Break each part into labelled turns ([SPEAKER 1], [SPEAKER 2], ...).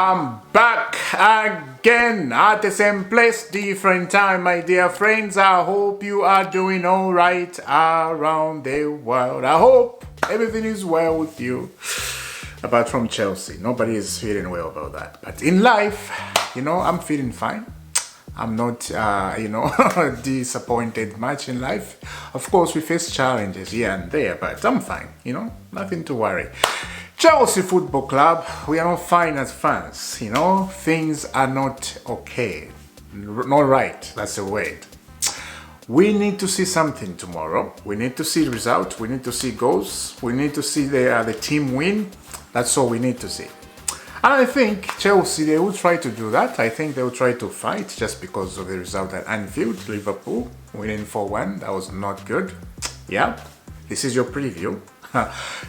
[SPEAKER 1] I'm back again at the same place, different time, my dear friends. I hope you are doing all right around the world. I hope everything is well with you. Apart from Chelsea, nobody is feeling well about that. But in life, I'm feeling fine. I'm not, disappointed much in life. Of course, we face challenges here and there, but I'm fine, nothing to worry. Chelsea Football Club, we are not fine as fans, things are not okay. Not right, that's the word. We need to see something tomorrow. We need to see results, we need to see goals, we need to see the team win. That's all we need to see. And I think Chelsea, they will try to do that. I think they will try to fight just because of the result at Anfield. Liverpool winning 4-1. That was not good. Yeah, this is your preview.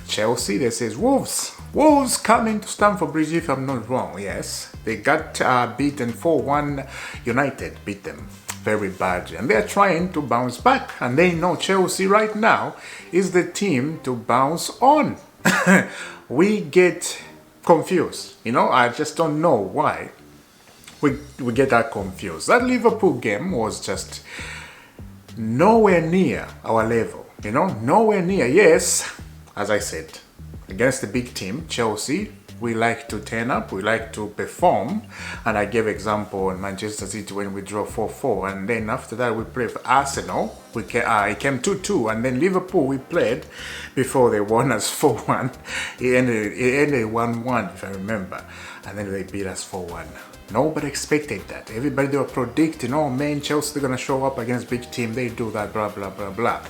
[SPEAKER 1] Chelsea, they says Wolves. Wolves coming to Stamford Bridge, if I'm not wrong. Yes, they got beaten 4-1. United beat them very badly. And they're trying to bounce back. And they know Chelsea right now is the team to bounce on. We get confused, I just don't know why we get that confused. That Liverpool game was just nowhere near our level, nowhere near. Yes, as I said, against the big team, Chelsea, we like to turn up, we like to perform, and I gave example on Manchester City when we draw 4-4, and then after that we played for Arsenal, it came 2-2, and then Liverpool we played before they won us 4-1, it ended 1-1 if I remember, and then they beat us 4-1. Nobody expected that. Everybody, they were predicting, oh man, Chelsea, they're gonna show up against big team, they do that, blah blah blah blah.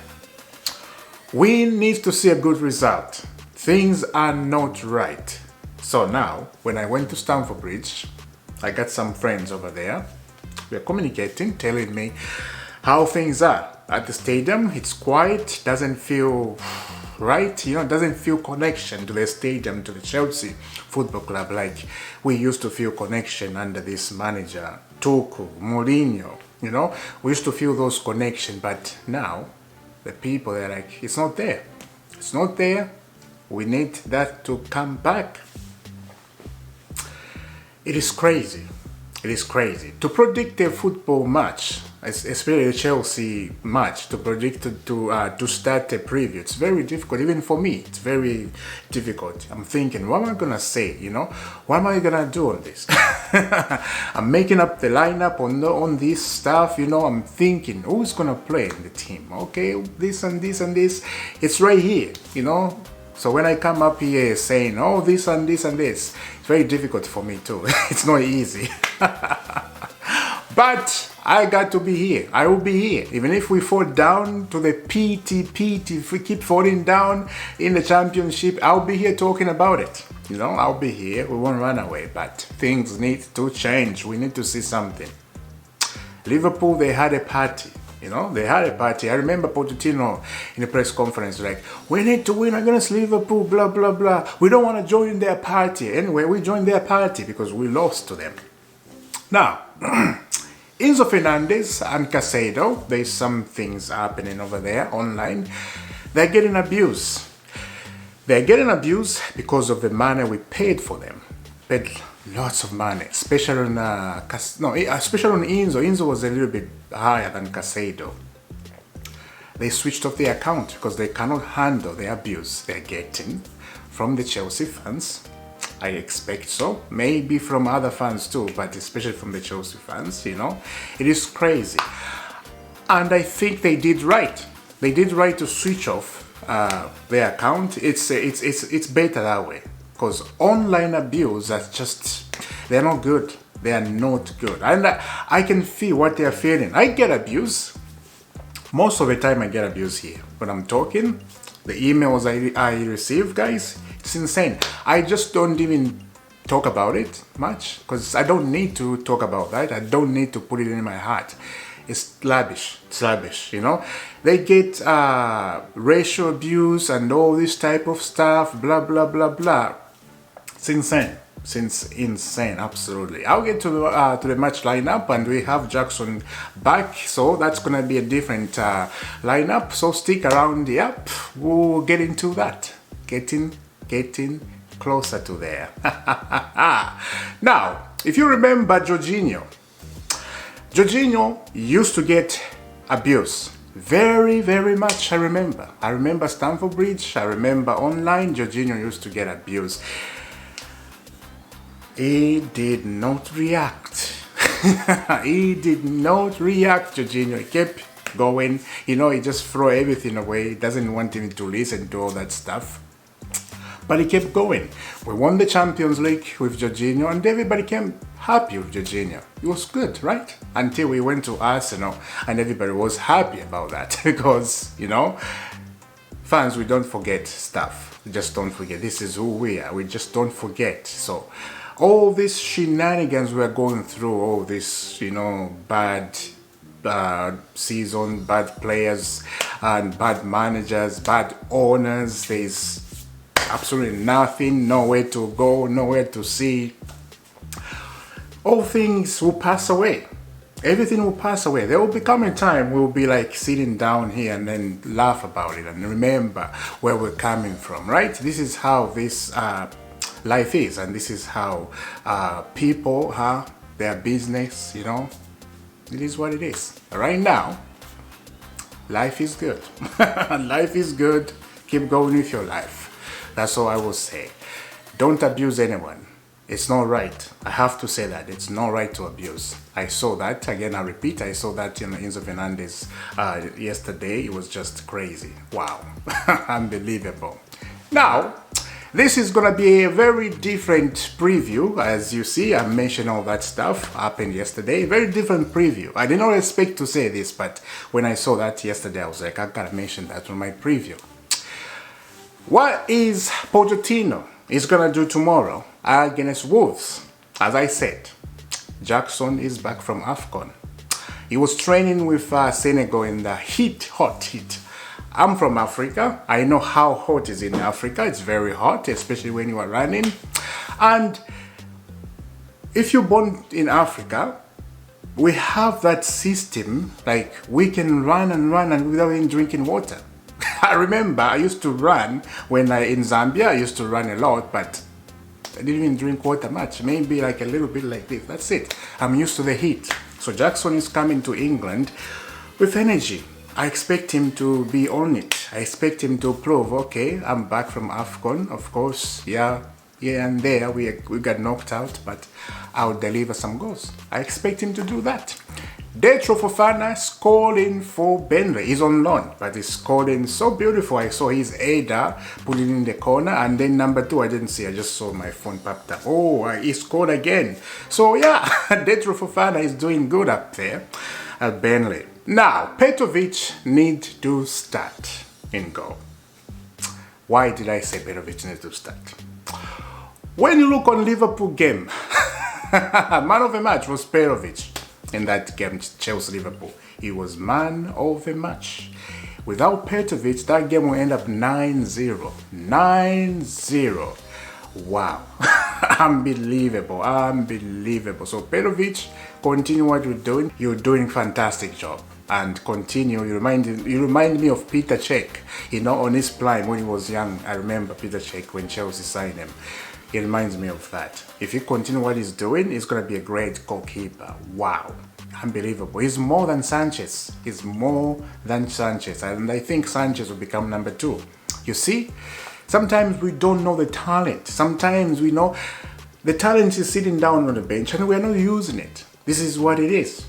[SPEAKER 1] We need to see a good result. Things are not right. So now, when I went to Stamford Bridge, I got some friends over there. We're communicating, telling me how things are at the stadium. It's quiet, doesn't feel right, doesn't feel connection to the stadium, to the Chelsea Football Club like we used to feel connection under this manager, Nkunku, Mourinho, We used to feel those connections, but now the people, they're like, it's not there. It's not there. We need that to come back. It is crazy. It is crazy. To predict a football match, especially a Chelsea match, to predict to start a preview, it's very difficult. Even for me, it's very difficult. I'm thinking, what am I gonna say? What am I gonna do on this? I'm making up the lineup on this stuff. I'm thinking, who's gonna play in the team? Okay, this and this and this. It's right here. So when I come up here saying, oh, this and this and this, it's very difficult for me too. It's not easy. But I got to be here. I will be here. Even if we fall down to the PT, if we keep falling down in the championship, I'll be here talking about it. I'll be here. We won't run away. But things need to change. We need to see something. Liverpool, they had a party. They had a party. I remember Pochettino in the press conference like, we need to win against Liverpool, blah, blah, blah. We don't want to join their party. Anyway, we joined their party because we lost to them. Now, Enzo Fernandez and Casado, there's some things happening over there online. They're getting abused. They're getting abused because of the money we paid for them. Paid lots of money, especially on especially on Enzo. Enzo was a little bit higher than Casado. They switched off their account because they cannot handle the abuse they're getting from the Chelsea fans. I expect so. Maybe from other fans too, but especially from the Chelsea fans, It is crazy. And I think they did right. They did right to switch off their account. It's better that way. Because online abuse, they're not good. They are not good. And I can feel what they're feeling. I get abuse. Most of the time I get abuse here. When I'm talking, the emails I receive, guys, it's insane. I just don't even talk about it much. Because I don't need to talk about that. I don't need to put it in my heart. It's lavish. It's lavish, They get racial abuse and all this type of stuff, blah, blah, blah, blah. It's insane. It's insane, absolutely. I'll get to the match lineup, and we have Jackson back, so that's gonna be a different lineup. So stick around. Yep, we'll get into that. Getting closer to there. Now, if you remember Jorginho used to get abuse. Very, very much, I remember. I remember Stamford Bridge, I remember online, Jorginho used to get abuse. He did not react. He did not react, Jorginho. He kept going. You know, he just threw everything away. He doesn't want him to listen to all that stuff. But he kept going. We won the Champions League with Jorginho and everybody came happy with Jorginho. It was good, right? Until we went to Arsenal and everybody was happy about that because, you know, fans, we don't forget stuff. We just don't forget. This is who we are. We just don't forget. So all these shenanigans we're going through, all this, you know, bad season, bad players and bad managers, bad owners, there's absolutely nothing, nowhere to go, nowhere to see. All things will pass away. Everything will pass away. There will become a time we'll be like sitting down here and then laugh about it and remember where we're coming from, right? This is how this life is, and this is how people, their business, you know, it is what it is. Right now, life is good. Life is good. Keep going with your life. That's all I will say. Don't abuse anyone. It's not right. I have to say that. It's not right to abuse. I saw that. Again, I repeat, I saw that in Enzo Fernandez yesterday. It was just crazy. Wow. Unbelievable. Now, this is going to be a very different preview. As you see, I mentioned all that stuff happened yesterday. Very different preview. I did not expect to say this, but when I saw that yesterday, I was like, I gotta mention that on my preview. What is Pochettino is going to do tomorrow against Wolves? As I said, Jackson is back from AFCON. He was training with Senegal in the hot heat. I'm from Africa. I know how hot it is in Africa. It's very hot, especially when you are running. And if you're born in Africa, we have that system, like we can run and without even drinking water. I remember I used to run when in Zambia. I used to run a lot, but I didn't even drink water much. Maybe like a little bit like this. That's it. I'm used to the heat. So Jackson is coming to England with energy. I expect him to be on it. I expect him to prove, okay, I'm back from AFCON. Of course, yeah, here and there we got knocked out, but I'll deliver some goals. I expect him to do that. Detro Fofana scoring for Burnley. He's on loan, but he's scoring so beautiful. I saw his header putting in the corner, and then number 2 I didn't see. I just saw my phone popped up. Oh, he scored again. So yeah, Detro Fofana is doing good up there at Burnley. Now, Petrovic needs to start in goal. Why did I say Petrovic needs to start? When you look on Liverpool game, man of the match was Petrovic. In that game, Chelsea-Liverpool, he was man of the match. Without Petrovic, that game will end up 9-0. 9-0. Wow. Unbelievable. Unbelievable. So Petrovic, continue what you're doing. You're doing fantastic job. And continue. You remind me of Peter Cech, you know, on his prime when he was young. I remember Peter Cech when Chelsea signed him. It reminds me of that. If you continue what he's doing, he's going to be a great goalkeeper. Wow. Unbelievable. He's more than Sanchez. He's more than Sanchez. And I think Sanchez will become number 2. You see? Sometimes we don't know the talent. Sometimes we know the talent is sitting down on the bench and we're not using it. This is what it is.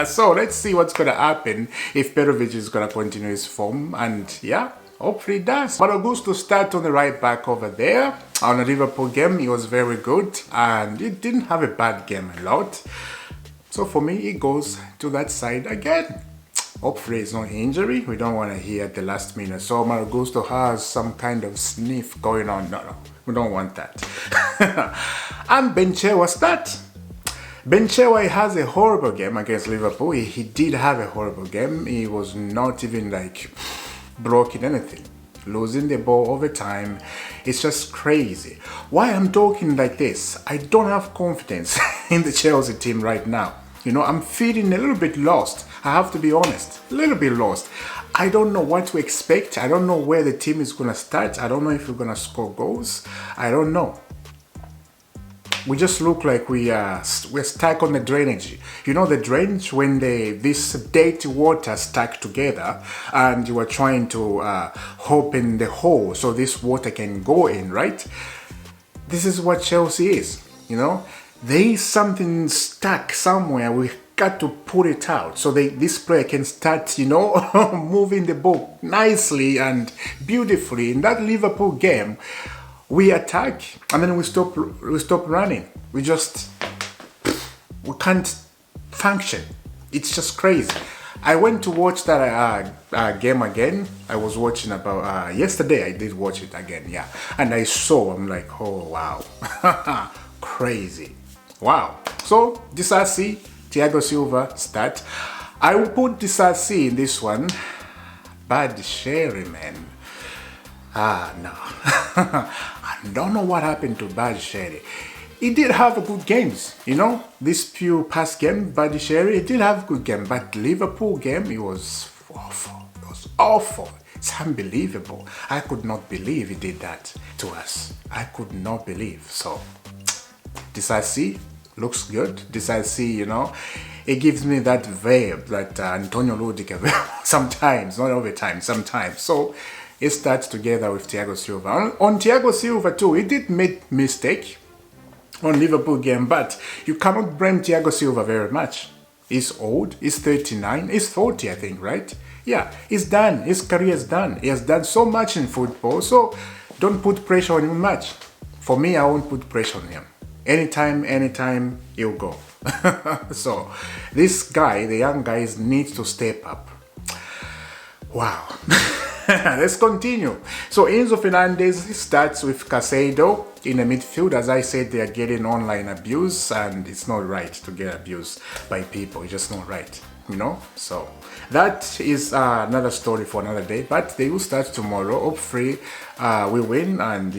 [SPEAKER 1] So let's see what's going to happen if Petrovic is going to continue his form. And yeah, hopefully it does. But Augusto start on the right back over there. On the Liverpool game, he was very good. And he didn't have a bad game a lot. So for me, he goes to that side again. Hopefully it's no injury. We don't want to hear at the last minute. So Augusto has some kind of sniff going on. No, we don't want that. And Benchewa start. Benchewa has a horrible game against Liverpool. He did have a horrible game. He was not even like blocking anything. Losing the ball over time. It's just crazy. Why I'm talking like this? I don't have confidence in the Chelsea team right now. I'm feeling a little bit lost. I have to be honest, a little bit lost. I don't know what to expect. I don't know where the team is going to start. I don't know if we're going to score goals. I don't know. We just look like we're stuck on the drainage. The drainage when this dirty water stuck together and you are trying to open the hole so this water can go in, right? This is what Chelsea is, There is something stuck somewhere. We got to put it out so this player can start, moving the ball nicely and beautifully. In that Liverpool game, we attack and then we stop running. We can't function. It's just crazy. I went to watch that game again. I was watching about yesterday. I did watch it again, yeah. And I'm like, oh wow, crazy, wow. So Disasi, Thiago Silva start. I will put Disasi in this one. Bad Sherry, man. No. I don't know what happened to Badisheri. He did have good games, This few past game, Badisheri, he did have good game, but Liverpool game, it was awful. It was awful. It's unbelievable. I could not believe he did that to us. I could not believe. So, Disasi looks good. Disasi, it gives me that vibe that Antonio Rudiger sometimes, not all the time, sometimes. So, it starts together with Thiago Silva. On Thiago Silva too, he did make mistake on Liverpool game, but you cannot blame Thiago Silva very much. He's old, he's 39, he's 40 I think, right? Yeah, he's done, his career is done. He has done so much in football, so don't put pressure on him much. For me, I won't put pressure on him. Anytime, he'll go. So, this guy, the young guys, needs to step up. Wow. Let's continue. So Enzo Fernandez starts with Casado in the midfield. As I said, they are getting online abuse and it's not right to get abused by people. It's just not right, So that is another story for another day, but they will start tomorrow. Hopefully we win and,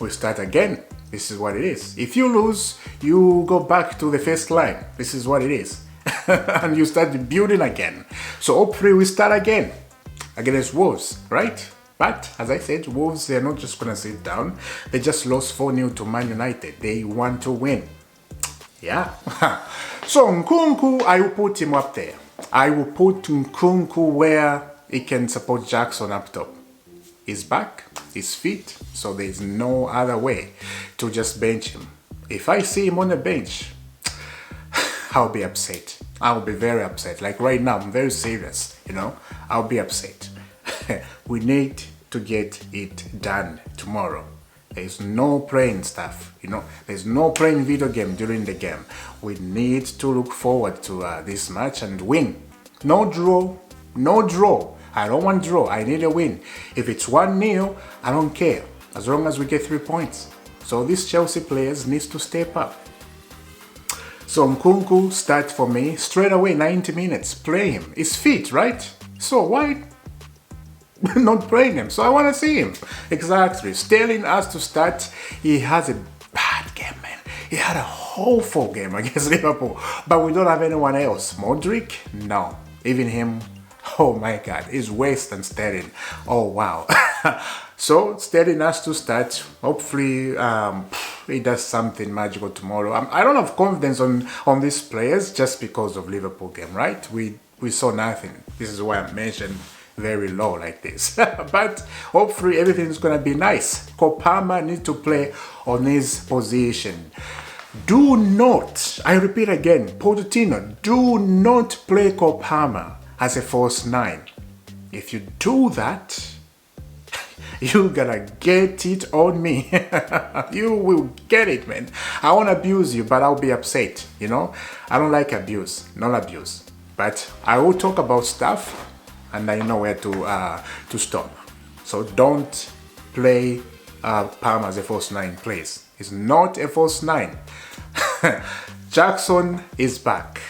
[SPEAKER 1] we start again. This is what it is. If you lose, you go back to the first line. This is what it is. And you start building again. So hopefully we start again against Wolves, right? But as I said, Wolves, they're not just gonna sit down. They just lost 4-0 to Man United. They want to win. Yeah. So Nkunku, I will put him up there. I will put Nkunku where he can support Jackson up top. He's back, he's fit, so there's no other way to just bench him. If I see him on the bench, I'll be upset. I'll be very upset. Like right now, I'm very serious, I'll be upset. We need to get it done tomorrow. There's no playing stuff, There's no playing video game during the game. We need to look forward to this match and win. No draw, no draw. I don't want draw. I need a win. If it's 1-0, I don't care. As long as we get 3 points. So these Chelsea players needs to step up. So Nkunku start for me straight away, 90 minutes. Play him. He's fit, right? So why not playing him? So I want to see him. Exactly. Sterling has to start. He has a bad game, man. He had a awful game against Liverpool. But we don't have anyone else. Modric? No. Even him, oh my God, he's worse than Sterling. Oh wow. So Sterling has to start. Hopefully he does something magical tomorrow. I don't have confidence on these players just because of Liverpool game, right? We saw nothing. This is why I mentioned very low like this. But hopefully everything's gonna be nice. Kopama needs to play on his position. Do not, I repeat again, Pochettino, do not play Kopama as a false 9. If you do that, you're gonna get it on me. You will get it, man. I won't abuse you, but I'll be upset, I don't like abuse, not abuse. But I will talk about stuff and I know where to stop. So don't play Palmer as a false 9, please. It's not a false 9. Jackson is back.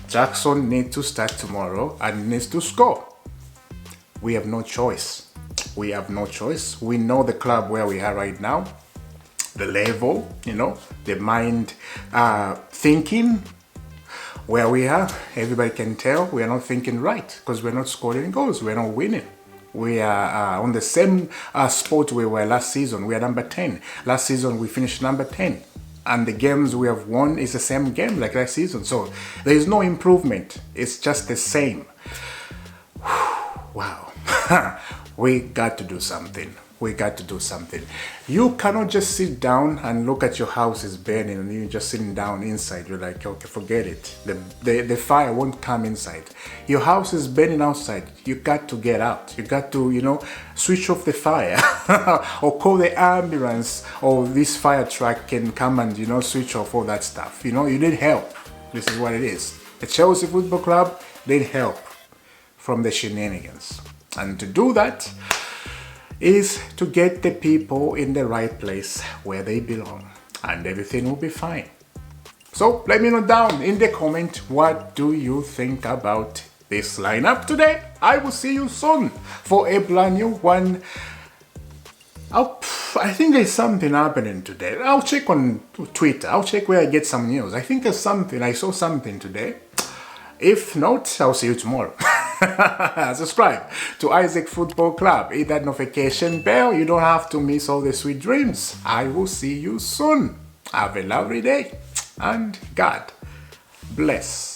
[SPEAKER 1] Jackson needs to start tomorrow and needs to score. We have no choice. We have no choice. We know the club where we are right now. The level, the mind thinking. where we are, everybody can tell we are not thinking right because we're not scoring goals, we're not winning. We are on the same spot we were last season. We are number 10. Last season we finished number 10. And the games we have won is the same game like last season. So there is no improvement. It's just the same. Wow. We got to do something. We got to do something. You cannot just sit down and look at your house is burning and you're just sitting down inside. You're like, okay, forget it. The fire won't come inside. Your house is burning outside. You got to get out. You got to, switch off the fire or call the ambulance, or this fire truck can come and, switch off all that stuff. You need help. This is what it is. The Chelsea Football Club need help from the shenanigans. And to do that is to get the people in the right place where they belong, and everything will be fine. So let me know down in the comment, what do you think about this lineup today? I will see you soon for a brand new one. I think there's something happening today. I'll check on Twitter. I'll check where I get some news. I think there's something. I saw something today. If not, I'll see you tomorrow. Subscribe to Isaac Football Club. Hit that notification bell. You don't have to miss all the sweet dreams. I will see you soon. Have a lovely day and God bless.